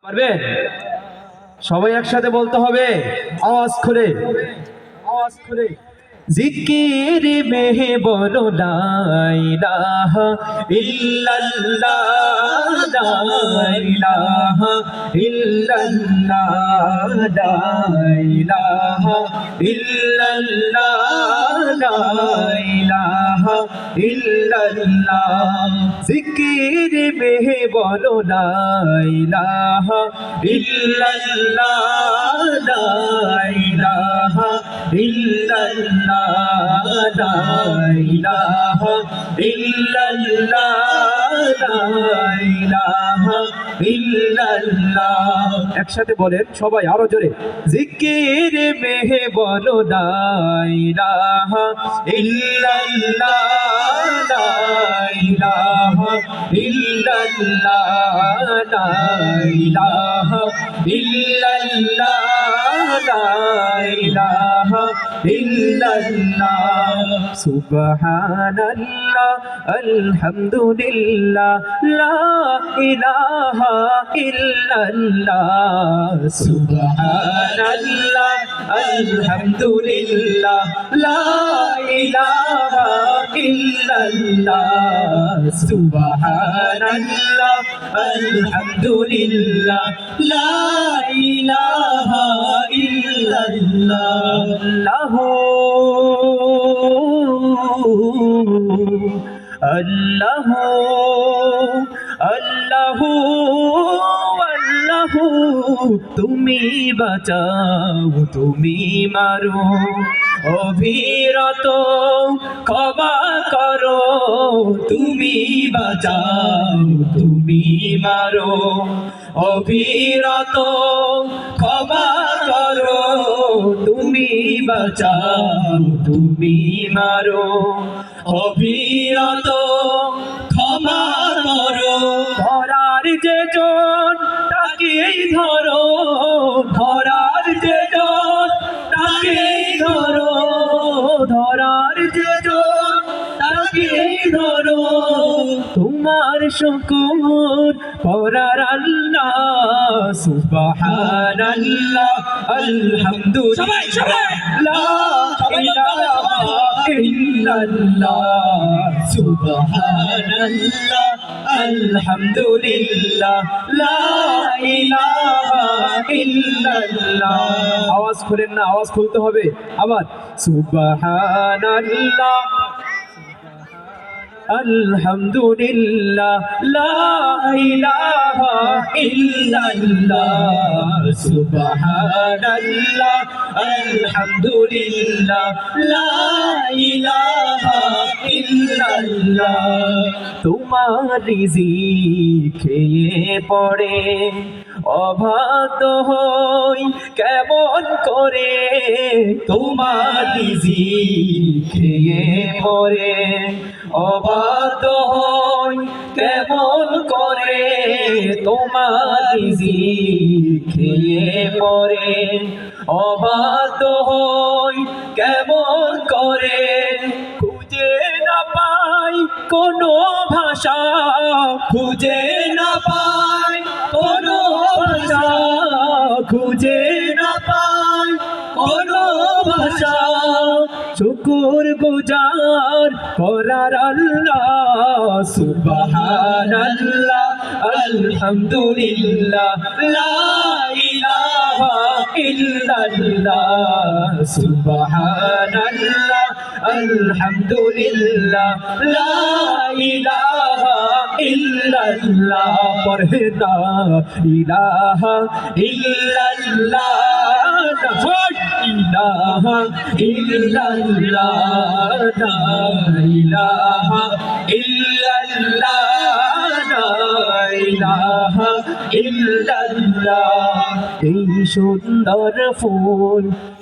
পারবেন? সবাই একসাথে বলতে হবে, আওয়াজ করে, আওয়াজ করে। জিকির মেহে বলো লা ইলাহা ইল্লাল্লাহ, লা ইলাহা ইল্লাল্লাহ, লা ইলাহা ইল্লাল্লাহ, লা ইলাহা ইল্লাল্লাহ। জিকির মেহে বলো লা ইলাহা ইল্লাল্লাহ, লা ইলাহা ইল্লাল্লাহ, লা ইলাহা ইল্লাল্লাহ, লা ইলাহা ইল্লাল্লাহ। একসাথে বলেন সবাই আরো জোরে, জিকির মেহে বলো লা ইলাহা ইল্লাল্লাহ, লা ইলাহা ইল্লাল্লাহ, লা ইলাহা ইল্লাল্লাহ, লা ইলাহা ইল্লাল্লাহ। সুবহানাল্লাহ আলহামদুলিল্লাহ, লা ইলাহা ইল্লাল্লাহ। সুবহানাল্লাহ আলহামদুলিল্লাহ, লা ইলাহা ইল্লাল্লাহ। সুবহানাল্লাহ আলহামদুলিল্লাহ, লা ইলাহা ইল্লাল্লাহ। আল্লাহু আল্লাহু আল্লাহু, তুমি বাঁচাও তুমি মারো, অবিরত ক্ষমা করো, তুমি বাঁচাও তুমি মারো, অবিরত ক্ষমা করো, তুমি বাঁচাও তুমি মারো, অবিরত ক্ষমা করো। ধরার যে জন তাকেই ধরো, ধরার যে জন তাকেই ধরো, ধরার যে জন তাকেই ধরো, তোমার শুকর করার আল্লাহ। সুবহানাল্লাহ আলহামদুলিল্লাহ, লা ইলাহা ইল্লাল্লাহ। সুবহানাল্লাহ আলহামদুলিল্লাহ, লা ইলাহা ইল্লাল্লাহ। আওয়াজ খুলেন না, আওয়াজ খুলতে হবে আবার। সুবহানাল্লাহ আলহামদুলিল্লাহ, লা ইলাহা ইল্লাল্লাহ। সুবহানাল্লাহ আলহামদুলিল্লাহ, লা ইলাহা ইল্লাল্লাহ। তোমার রিজিক খেয়ে পড়ে অবাধ্য হই কেমন করে, তোমার রিজিক খেয়ে পড়ে অবাধ্য হই কেমন করে, তোমার রিজিক খেয়ে পড়ে অবাধ্য হই কেমন করে। খুঁজে না পাই কোনো ভাষা, খুঁজে না পাই কোনো ভাষা, খুঁজে না পাই কোনো ভাষা, শুকুর গুজার করার আল্লাহ। সুবহানাল্লাহ আলহামদুলিল্লাহ, লা ইলাহা ইল্লাল্লাহ। সুবহানাল্লাহ আলহামদুলিল্লাহ, লা ইলাহা ইল্লাল্লাহ। পড়ে লা ইলাহা ইল্লাল্লাহ, লা ইলাহা ইল্লাল্লাহ, লা ইলাহা ইল্লাল্লাহ, লা ইলাহা ইল্লাল্লাহ। এই সুন্দর ফুল